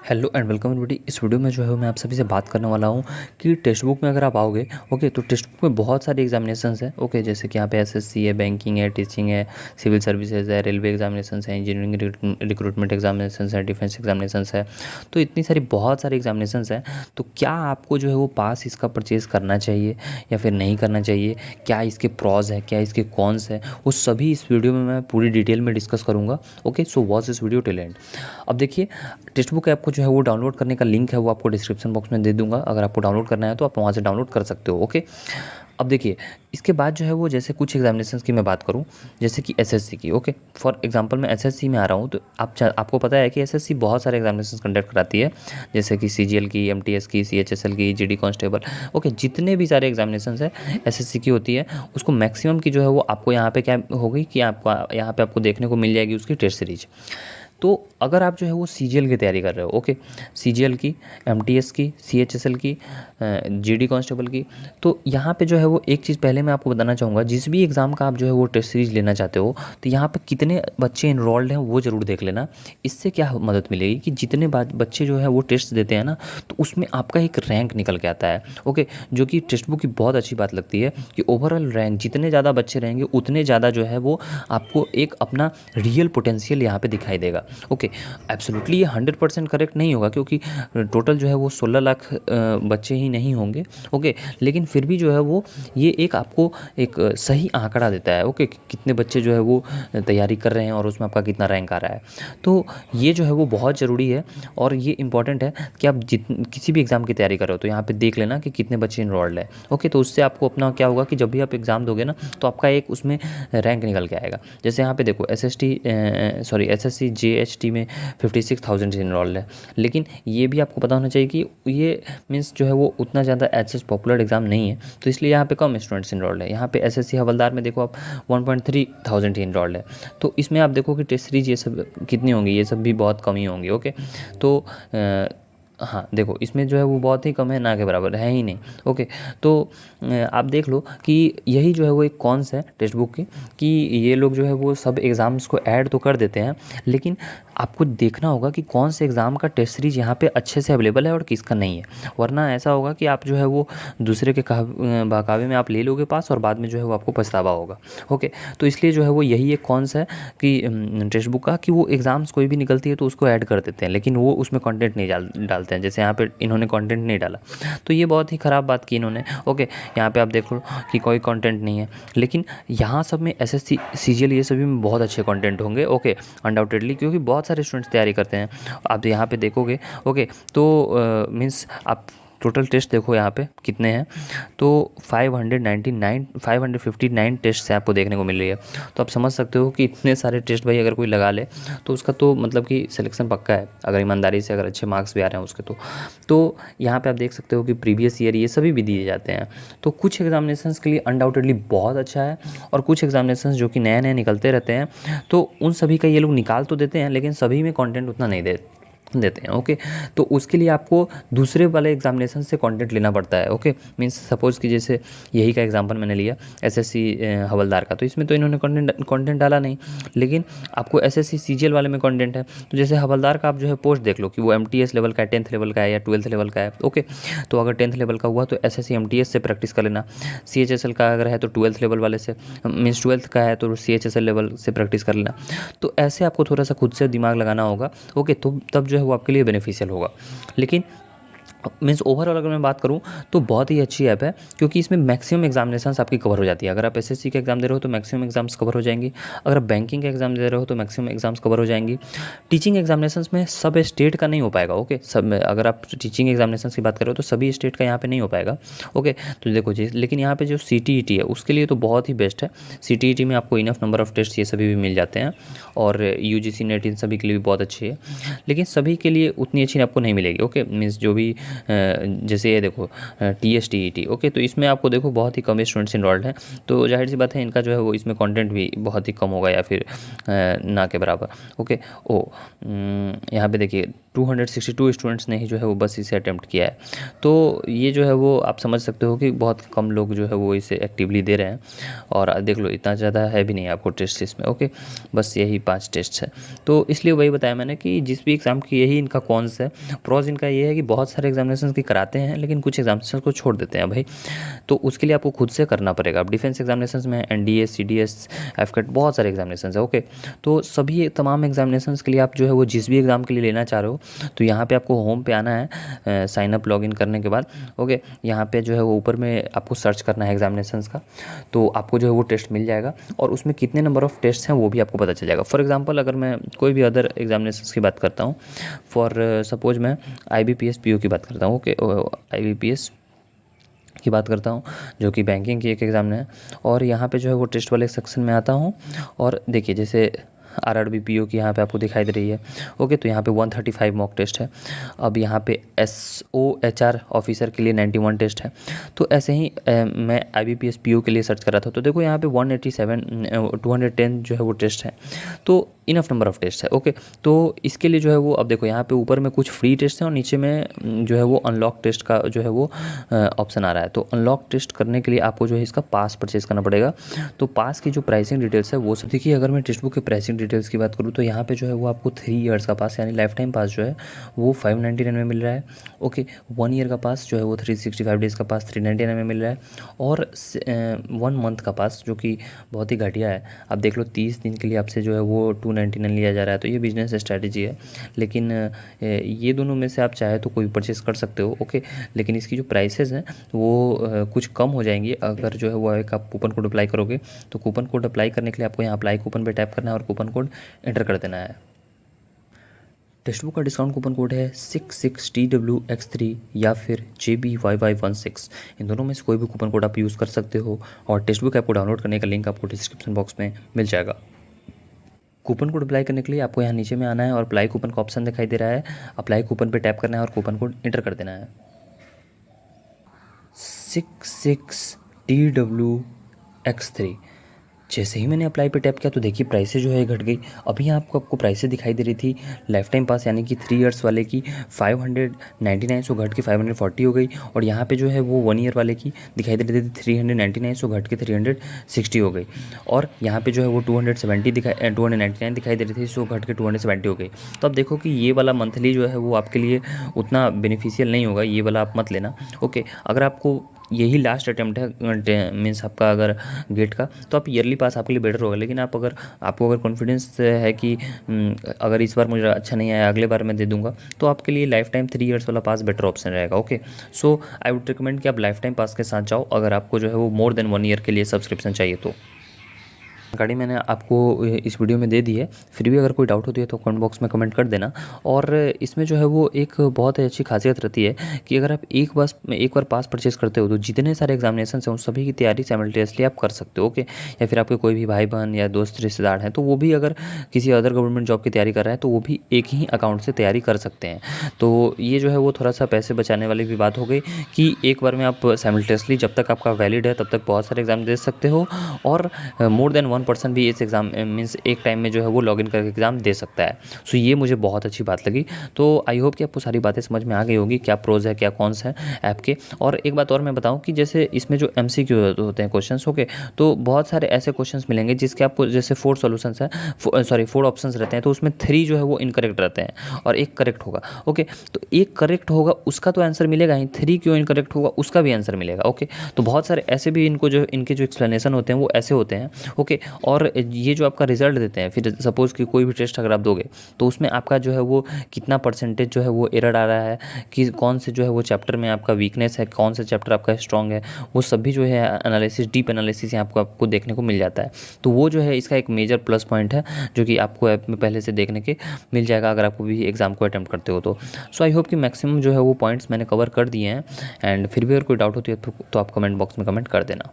Hello and welcome everybody. इस video में जो है मैं आप सभी से बात करने वाला हूँ कि टेक्स्ट बुक में अगर आप आओगे तो टेक्स्ट बुक में बहुत सारे एग्जामिनेशंस हैं। जैसे कि यहाँ पे एसएससी है, बैंकिंग है, टीचिंग है, सिविल सर्विसेज है, रेलवे एग्जामिनेशंस है, इंजीनियरिंग रिक्रूटमेंट एग्जामिनेशंस है, डिफेंस एग्जामिनेशंस है। तो इतनी सारी बहुत सारे एग्जामिनेशंस हैं। तो क्या आपको जो है वो पास इसका परचेज़ करना चाहिए या फिर नहीं करना चाहिए, क्या इसके प्रॉज है, क्या इसके कॉन्स है, वो सभी इस वीडियो में मैं पूरी डिटेल में डिस्कस करूँगा। So watch this video till and. अब देखिए, टेक्स्ट बुक ऐप को जो है वो डाउनलोड करने का लिंक है वो आपको डिस्क्रिप्शन बॉक्स में दे दूंगा। अगर आपको डाउनलोड करना है तो आप वहाँ से डाउनलोड कर सकते हो। अब देखिए, इसके बाद जो है वो जैसे कुछ एग्जामिनेशंस की मैं बात करूँ, जैसे कि एसएससी की। फॉर एग्जांपल मैं एसएससी में आ रहा हूँ, तो आपको पता है कि एसएससी बहुत सारे एग्जामिनेशंस कंडक्ट कराती है, जैसे कि सीजीएल की, एमटीएस की, सीएचएसएल की, जीडी कांस्टेबल। जितने भी सारे एग्जामिनेशंस है एसएससी की होती है, उसको मैक्सिमम की जो है वो आपको यहाँ पे क्या होगी कि आपको यहाँ पे आपको देखने को मिल जाएगी उसकी टेस्ट सीरीज। तो अगर आप जो है वो सीजीएल की तैयारी कर रहे हो, सीजीएल की, एमटीएस की, सीएचएसएल की, जीडी कांस्टेबल की, तो यहाँ पे जो है वो एक चीज़ पहले मैं आपको बताना चाहूँगा, जिस भी एग्ज़ाम का आप जो है वो टेस्ट सीरीज़ लेना चाहते हो तो यहाँ पे कितने बच्चे इनरोल्ड हैं वो ज़रूर देख लेना। इससे क्या मदद मिलेगी कि जितने बच्चे जो है वो टेस्ट देते हैं ना, तो उसमें आपका एक रैंक निकल के आता है। जो कि टेक्स्ट बुक की बहुत अच्छी बात लगती है कि ओवरऑल रैंक जितने ज़्यादा बच्चे रहेंगे उतने ज़्यादा जो है वो आपको एक अपना रियल पोटेंशियल यहाँ पे दिखाई देगा। एब्सोल्युटली ये 100% करेक्ट नहीं होगा, क्योंकि टोटल जो है वो 16 लाख बच्चे ही नहीं होंगे। लेकिन फिर भी जो है वो ये एक आपको एक सही आंकड़ा देता है। कितने बच्चे जो है वो तैयारी कर रहे हैं और उसमें आपका कितना रैंक आ रहा है। तो ये जो है वो बहुत ज़रूरी है और ये इंपॉर्टेंट है कि आप किसी भी एग्ज़ाम की तैयारी कर रहे हो तो यहाँ पे देख लेना कि कितने बच्चे इनरोल्ड है। तो उससे आपको अपना क्या होगा कि जब भी आप एग्ज़ाम दोगे ना, तो आपका एक उसमें रैंक निकल के आएगा। जैसे यहाँ पे देखो, एसएससी जेएचटी में 56,000 इनरोल्ड है। लेकिन ये भी आपको पता होना चाहिए कि ये मीन्स जो है वो उतना ज़्यादा एच पॉपुलर एग्ज़ाम नहीं है, तो इसलिए यहाँ पे कम स्टूडेंट्स इनरोल्ड है। यहाँ पे एसएससी हवलदार में देखो आप 1.3 ही इनरोल्ड है। तो इसमें आप देखो कि टेस्ट सीरीज ये सब कितनी होंगी, ये सब भी बहुत कम ही होंगी। तो हाँ देखो, इसमें जो है वो बहुत ही कम है, ना के बराबर है ही नहीं। तो आप देख लो कि यही जो है वो एक कॉन्स है टेक्स्ट बुक की, कि ये लोग जो है वो सब एग्ज़ाम्स को ऐड तो कर देते हैं, लेकिन आपको देखना होगा कि कौन से एग्ज़ाम का टेस्ट सीरीज यहाँ पे अच्छे से अवेलेबल है और किसका नहीं है। वरना ऐसा होगा कि आप जो है वो दूसरे के बहकावे में आप ले लोगे पास और बाद में जो है वो आपको पछतावा होगा। तो इसलिए जो है वो यही एक कॉन्स है कि टेक्स्ट बुक का, कि वो एग्ज़ाम्स कोई भी निकलती है तो उसको ऐड कर देते हैं, लेकिन वो उसमें कंटेंट नहीं डालते हैं। जैसे यहाँ पे इन्होंने कंटेंट नहीं डाला, तो ये बहुत ही ख़राब बात की इन्होंने। यहाँ पे आप देख लो कि कोई कंटेंट नहीं है, लेकिन यहाँ सब में एसएससी सीजीएल ये सभी में बहुत अच्छे कंटेंट होंगे। अनडाउटेडली, क्योंकि बहुत सारे स्टूडेंट्स तैयारी करते हैं। आप यहाँ पे देखोगे तो मीन्स आप टोटल टेस्ट देखो यहाँ पे कितने हैं, तो 559 टेस्ट से आपको देखने को मिल रही है। तो आप समझ सकते हो कि इतने सारे टेस्ट भाई अगर कोई लगा ले तो उसका तो मतलब कि सिलेक्शन पक्का है, अगर ईमानदारी से अगर अच्छे मार्क्स भी आ रहे हैं उसके। तो यहाँ पे आप देख सकते हो कि प्रीवियस ईयर ये सभी भी दिए जाते हैं। तो कुछ एग्जामिनेशंस के लिए अनडाउटेडली बहुत अच्छा है, और कुछ एग्जामिनेशंस जो कि नए नए निकलते रहते हैं, तो उन सभी का ये लोग निकाल तो देते हैं, लेकिन सभी में कंटेंट उतना नहीं देते हैं। तो उसके लिए आपको दूसरे वाले एग्जामिनेशन से कंटेंट लेना पड़ता है। मीन्स सपोज कि जैसे यही का एग्जांपल मैंने लिया एसएससी हवलदार का, तो इसमें तो इन्होंने कंटेंट डाला नहीं, लेकिन आपको एसएससी सीजीएल वाले में कंटेंट है। तो जैसे हवलदार का आप जो है पोस्ट देख लो कि वो एमटीएस लेवल का है, 10th लेवल का है या 12th लेवल का है। तो अगर 10th लेवल का हुआ तो एसएससी एमटीएस से प्रैक्टिस कर लेना। सीएचएसएल का अगर है तो 12th लेवल वाले से, मीन्स 12th का है तो सीएचएसएल लेवल से प्रैक्टिस कर लेना। तो ऐसे आपको थोड़ा सा खुद से दिमाग लगाना होगा। तो तब जो है वो आपके लिए बेनिफिशियल होगा। लेकिन मीन्स ओवरऑल अगर मैं बात करूँ तो बहुत ही अच्छी ऐप है, क्योंकि इसमें मैक्सिमम एग्जामिनेशंस आपकी कवर हो जाती है। अगर आप एसएससी का एग्जाम दे रहे हो तो मैक्सिमम एग्जाम्स कवर हो जाएंगी। अगर आप बैंकिंग का एग्जाम दे रहे हो तो मैक्सिमम एग्जाम्स कवर हो जाएंगी। टीचिंग एग्जामिनेशंस में सब स्टेट का नहीं हो पाएगा। सब में अगर आप टीचिंग एग्जामिनेशंस की बात करो तो सभी स्टेट का यहाँ पे नहीं हो पाएगा। तो देखो जी, लेकिन यहाँ पे जो सीटीईटी है उसके लिए तो बहुत ही बेस्ट है। सीटीईटी में आपको इनफ नंबर ऑफ टेस्ट ये सभी भी मिल जाते हैं, और यूजीसी नेट इन सभी के लिए भी बहुत अच्छी है, लेकिन सभी के लिए उतनी अच्छी आपको नहीं मिलेगी। मीन्स जो भी जैसे ये देखो टीएसटीईटी, तो इसमें आपको देखो बहुत ही कम स्टूडेंट्स इनरोल्ड हैं, तो जाहिर सी बात है इनका जो है वो इसमें कंटेंट भी बहुत ही कम होगा या फिर ना के बराबर। यहाँ पे देखिए 262 स्टूडेंट्स ने ही जो है वो बस इसे अटेम्प्ट किया है। तो ये जो है वो आप समझ सकते हो कि बहुत कम लोग जो है वो इसे एक्टिवली दे रहे हैं। और देख लो इतना ज़्यादा है भी नहीं आपको टेस्ट इसमें, ओके, बस यही 5 टेस्ट है। तो इसलिए वही बताया मैंने कि जिस भी एग्ज़ाम की यही इनका कॉन्स है। प्रोज इनका ये है कि बहुत सारे एग्जामिनेशन की कराते हैं लेकिन कुछ एग्जामिनेशन को छोड़ देते हैं भाई, तो उसके लिए आपको खुद से करना पड़ेगा। अब डिफेंस एग्जामिनेशन में एनडीए, सीडीएस, एफकेट, बहुत सारे एग्जामिनेशन है, ओके। तो सभी तमाम एग्जामिनेशन के लिए आप जो है वो जिस भी एग्ज़ाम के लिए लेना चाह रहे हो तो यहाँ पे आपको होम पे आना है साइन अप लॉगिन करने के बाद, ओके। यहाँ पे जो है वो ऊपर में आपको सर्च करना है एग्जामिनेशंस का, तो आपको जो है वो टेस्ट मिल जाएगा और उसमें कितने नंबर ऑफ टेस्ट हैं वो भी आपको पता चल जाएगा। फॉर एग्जांपल अगर मैं कोई भी अदर एग्जामिनेशंस की बात करता हूँ, फॉर सपोज मैं आईबीपीएस पीओ की बात करता हूँ, ओके, आईबीपीएस की बात करता हूँ जो कि बैंकिंग की एक एग्ज़ाम है। और यहाँ पे जो है वो टेस्ट वाले सेक्शन में आता हूँ और देखिए जैसे आरआरबी पीओ की यहाँ पे आपको दिखाई दे रही है, ओके। तो यहाँ पे 135 मॉक टेस्ट है। अब यहाँ पे एसओएचआर ऑफिसर के लिए 91 टेस्ट है। तो ऐसे ही मैं आईबीपीएस पीओ के लिए सर्च कर रहा था, तो देखो यहाँ पे 210 जो है वो टेस्ट है। तो इनफ नंबर ऑफ टेस्ट है, ओके। तो इसके लिए जो है वो अब देखो यहाँ पे ऊपर में कुछ फ्री टेस्ट हैं और नीचे में जो है वो अनलॉक टेस्ट का जो है वो ऑप्शन आ रहा है। तो अनलॉक टेस्ट करने के लिए आपको जो है इसका पास परचेज़ करना पड़ेगा। तो पास की जो प्राइसिंग डिटेल्स है वो सब देखिए। अगर मैं टेक्स्ट बुक के प्राइसिंग डिटेल्स की बात करूँ तो यहाँ पे जो है वो आपको 3 ईयर्स का पास यानी लाइफ टाइम पास जो है वो 599 में मिल रहा है, ओके। 1 ईयर का पास जो है वो 365 डेज़ का पास 399 में मिल रहा है और 1 मंथ का पास जो कि बहुत ही घटिया है। आप देख लो 30 दिन के लिए आपसे जो है वो 299 लिया जा रहा है। तो ये बिजनेस स्ट्रैटेजी है, लेकिन ये दोनों में से आप चाहे तो कोई परचेज़ कर सकते हो, ओके। लेकिन इसकी जो प्राइसेस हैं वो कुछ कम हो जाएंगी अगर जो है वो एक आप कूपन कोड अप्लाई करोगे। तो कूपन कोड अप्लाई करने के लिए आपको यहाँ अप्लाई कूपन पे टैप करना है और कूपन कोड एंटर कर देना है। टेक्स्ट बुक का डिस्काउंट कूपन कोड है 66TWX3 या फिर JBYY16। इन दोनों में से कोई भी कूपन कोड आप यूज़ कर सकते हो और टेक्स्ट बुक ऐप को डाउनलोड करने का लिंक आपको डिस्क्रिप्शन बॉक्स में मिल जाएगा। कूपन कोड अप्लाई करने के लिए आपको यहाँ नीचे में आना है और अप्लाई कूपन का ऑप्शन दिखाई दे रहा है। अप्लाई कूपन पे टैप करना है और कूपन कोड एंटर कर देना है 66TWX3। जैसे ही मैंने अप्लाई पे टैप किया तो देखिए प्राइसेस जो है घट गई। अभी आपको प्राइसेस दिखाई दे रही थी लाइफ टाइम पास यानी कि 3 ईयर्स वाले की 599 सो घट के 540 हो गई और यहाँ पे जो है वो 1 ईयर वाले की दिखाई दे रही थी 399 सो घट के 360 हो गई और यहाँ पे जो है वो 299 दिखाई दे रही थी सो घट के 270 हो गई। तो अब देखो कि ये वाला मंथली जो है वो आपके लिए उतना बेनिफिशियल नहीं होगा, ये वाला आप मत लेना, ओके। अगर आपको यही लास्ट अटैम्प्ट है मीन्स आपका अगर गेट का, तो आप ईयरली पास आपके लिए बेटर होगा। लेकिन आपको अगर कॉन्फिडेंस है कि अगर इस बार मुझे अच्छा नहीं आया अगले बार मैं दे दूंगा, तो आपके लिए लाइफ टाइम 3 ईयर्स वाला पास बेटर ऑप्शन रहेगा, okay. So I would recommend कि आप लाइफ टाइम पास के साथ जाओ अगर आपको जो है वो मोर देन 1 ईयर के लिए सब्सक्रिप्शन चाहिए तो। जानकारी मैंने आपको इस वीडियो में दे दी है, फिर भी अगर कोई डाउट होती है तो कमेंट बॉक्स में कमेंट कर देना। और इसमें जो है वो एक बहुत ही अच्छी खासियत रहती है कि अगर आप एक बार पास परचेज़ करते हो तो जितने सारे एग्जामिनेशन हैं उन सभी की तैयारी साइमल्टेनियसली आप कर सकते हो, ओके। या फिर आपके कोई भी भाई बहन या दोस्त रिश्तेदार हैं तो वो भी अगर किसी अदर गवर्नमेंट जॉब की तैयारी कर रहा है तो वो भी एक ही अकाउंट से तैयारी कर सकते हैं। तो ये जो है वो थोड़ा सा पैसे बचाने वाली भी बात हो गई कि एक बार में आप साइमल्टेनियसली जब तक आपका वैलिड है तब तक बहुत सारे एग्जाम दे सकते हो और मोर देन 1% भी इस एग्ज़ाम मीन्स एक टाइम में जो है वो लॉगिन करके एग्ज़ाम दे सकता है। सो ये मुझे बहुत अच्छी बात लगी। तो आई होप कि आपको सारी बातें समझ में आ गई होगी, क्या प्रोज है क्या कॉन्स है ऐप के। और एक बात और मैं बताऊं कि जैसे इसमें जो MCQ होते हैं क्वेश्चंस, ओके, तो बहुत सारे ऐसे क्वेश्चंस मिलेंगे जिसके आपको जैसे 4 सॉल्यूशंस है, 4 ऑप्शंस रहते हैं, तो उसमें 3 जो है वो इनकरेक्ट रहते हैं और एक करेक्ट होगा, ओके। तो एक करेक्ट होगा उसका तो आंसर मिलेगा ही, 3 क्यों इनकरेक्ट होगा उसका भी आंसर मिलेगा, ओके। तो बहुत सारे ऐसे भी इनके जो एक्सप्लेनेशन होते हैं वो ऐसे होते हैं, ओके। और ये जो आपका रिजल्ट देते हैं, फिर सपोज़ कि कोई भी टेस्ट अगर आप दोगे तो उसमें आपका जो है वो कितना परसेंटेज जो है वो एरर आ रहा है, कि कौन से जो है वो चैप्टर में आपका वीकनेस है, कौन सा चैप्टर आपका स्ट्रॉन्ग है, वो सभी जो है एनालिसिस, डीप एनालिसिस यहाँ आपको देखने को मिल जाता है। तो वो जो है इसका एक मेजर प्लस पॉइंट है जो कि आपको ऐप में पहले से देखने के मिल जाएगा अगर आपको भी एग्ज़ाम को अटैम्प्ट करते हो तो। सो आई होप कि मैक्सिमम जो है वो पॉइंट्स मैंने कवर कर दिए हैं। एंड फिर भी अगर कोई डाउट होती है तो आप कमेंट बॉक्स में कमेंट कर देना।